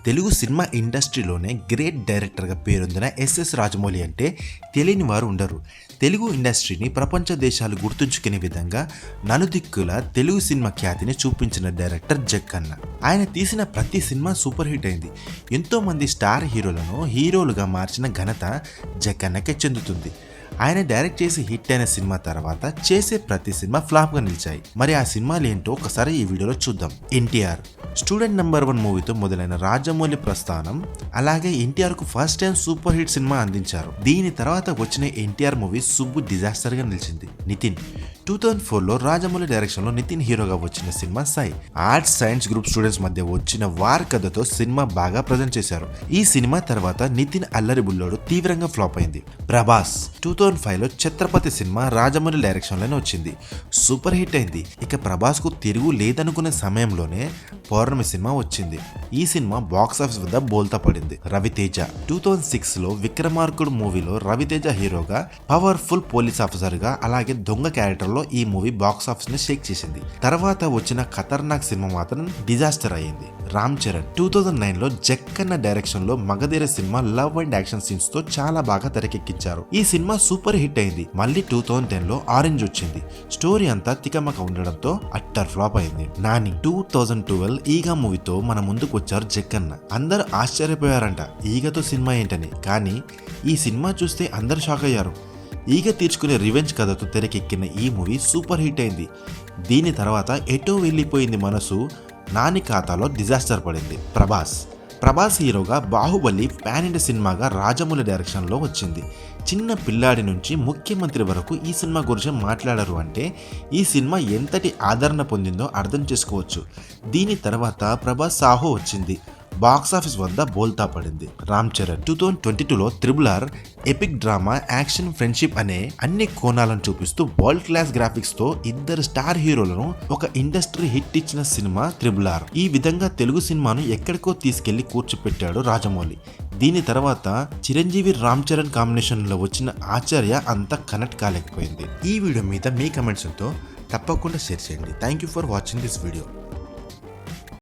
Telugu cinema ఇండస్ట్రీలోనే great డైరెక్టర్గా పేరొందిన SS Rajamouli అంటే తెలియని వారు ఉండరు. తెలుగు ఇండస్ట్రీని ప్రపంచ దేశాలు గుర్తుంచుకునే విధంగా నలుదిక్కుల తెలుగు సినిమా ఖ్యాతిని చూపించిన డైరెక్టర్ జక్కన్న. ఆయన తీసిన ప్రతి సినిమా సూపర్ హిట్ అయింది. ఎంతోమంది స్టార్ హీరోలను హీరోలుగా మార్చిన ఘనత జక్కన్నకే చెందుతుంది. ఆయన డైరెక్ట్ చేసి హిట్ అయిన సినిమా తర్వాత చేసే ప్రతి సినిమా ఫ్లాప్ గా నిలిచాయి. మరి ఆ సినిమాలు ఏంటో ఒకసారి ఈ వీడియోలో చూద్దాం. ఎన్టీఆర్ స్టూడెంట్ నెంబర్ 1 మూవీతో మొదలైన రాజమౌళి ప్రస్థానం, అలాగే ఎన్టీఆర్ కు first time super hit cinema అందించారు. దీని తర్వాత వచ్చిన ఎన్టీఆర్ మూవీ సుబ్బు డిజాస్టర్ గా నిలిచింది. నితిన్ 2004లో రాజమౌళి డైరెక్షన్ లో నితిన్ హీరోగా వచ్చిన cinema Sai. Arts science group students మధ్య వచ్చిన వార్ కథతో సినిమా బాగా ప్రజెంట్ చేశారు. ఈ సినిమా తర్వాత నితిన్ అల్లరి బుల్లోడు తీవ్రంగా ఫ్లాప్ అయింది. ప్రభాస్ 2005లో ఛత్రపతి సినిమా రాజమౌళి డైరెక్షన్ లోనే వచ్చింది. సూపర్ హిట్ అయింది. ఇక ప్రభాస్ కు తిరుగు లేదనుకునే సమయంలోనే పౌర్ణమి సినిమా వచ్చింది. ఈ సినిమా బాక్స్ ఆఫీస్ వద్ద బోల్తా పడింది. రవితేజ 2006లో విక్రమార్కుడు మూవీలో రవితేజ హీరోగా పవర్ఫుల్ పోలీస్ ఆఫీసర్ గా, అలాగే దొంగ క్యారెక్టర్ లో ఈ మూవీ బాక్స్ ఆఫీస్ ని షేక్ చేసింది. తర్వాత వచ్చిన ఖతర్నాక్ సినిమా మాత్రం డిజాస్టర్ అయ్యింది. రామ్ చరణ్ 2009లో జక్కన్న డైరెక్షన్ లో Magadheera cinema love and action scenes తో చాలా బాగా తెరకెక్కించారు. ఈ సినిమా సూపర్ హిట్ అయింది. మళ్ళీ 2010లో ఆరెంజ్ వచ్చింది. స్టోరీ అంతా తికమక ఉండడంతో అట్టర్ ఫ్లాప్ అయింది. నాని 2012 ఈగ మూవీతో మన ముందుకు వచ్చారు జక్కన్న. అందరూ ఆశ్చర్యపోయారంట ఈగతో సినిమా ఏంటని. కానీ ఈ సినిమా చూస్తే అందరు షాక్ అయ్యారు. ఈగ తీర్చుకునే రివెంజ్ కథతో తెరకెక్కిన ఈ మూవీ సూపర్ హిట్ అయింది. దీని తర్వాత ఎటో వెళ్ళిపోయింది మనసు. నాని ఖాతాలో డిజాస్టర్ పడింది. ప్రభాస్ హీరోగా బాహుబలి పాన్ ఇండియా సినిమాగా రాజమౌళి డైరెక్షన్ లో వచ్చింది. చిన్న పిల్లాడి నుంచి ముఖ్యమంత్రి వరకు ఈ సినిమా గురించి మాట్లాడారు అంటే ఈ సినిమా ఎంతటి ఆదరణ పొందిందో అర్థం చేసుకోవచ్చు. దీని తర్వాత ప్రభాస్ సాహో వచ్చింది. బాక్స్ ఆఫీస్ వద్ద బోల్తా పడింది. రామ్ చరణ్ 2022లో RRR epic drama, action, friendship అనే అన్ని కోణాలను చూపిస్తూ వరల్డ్ క్లాస్ గ్రాఫిక్స్ తో ఇద్దరు స్టార్ హీరోలను ఒక ఇండస్ట్రీ హిట్ ఇచ్చిన సినిమా RRR. ఈ విధంగా తెలుగు సినిమాను ఎక్కడికో తీసుకెళ్లి కూర్చోపెట్టాడు రాజమౌళి. దీని తర్వాత చిరంజీవి రామ్ చరణ్ కాంబినేషన్ లో వచ్చిన ఆచార్య అంత కనెక్ట్ కాలేకపోయింది. ఈ వీడియో మీద మీ కమెంట్స్ తో తప్పకుండా షేర్ చేయండి. Thank you for watching this video.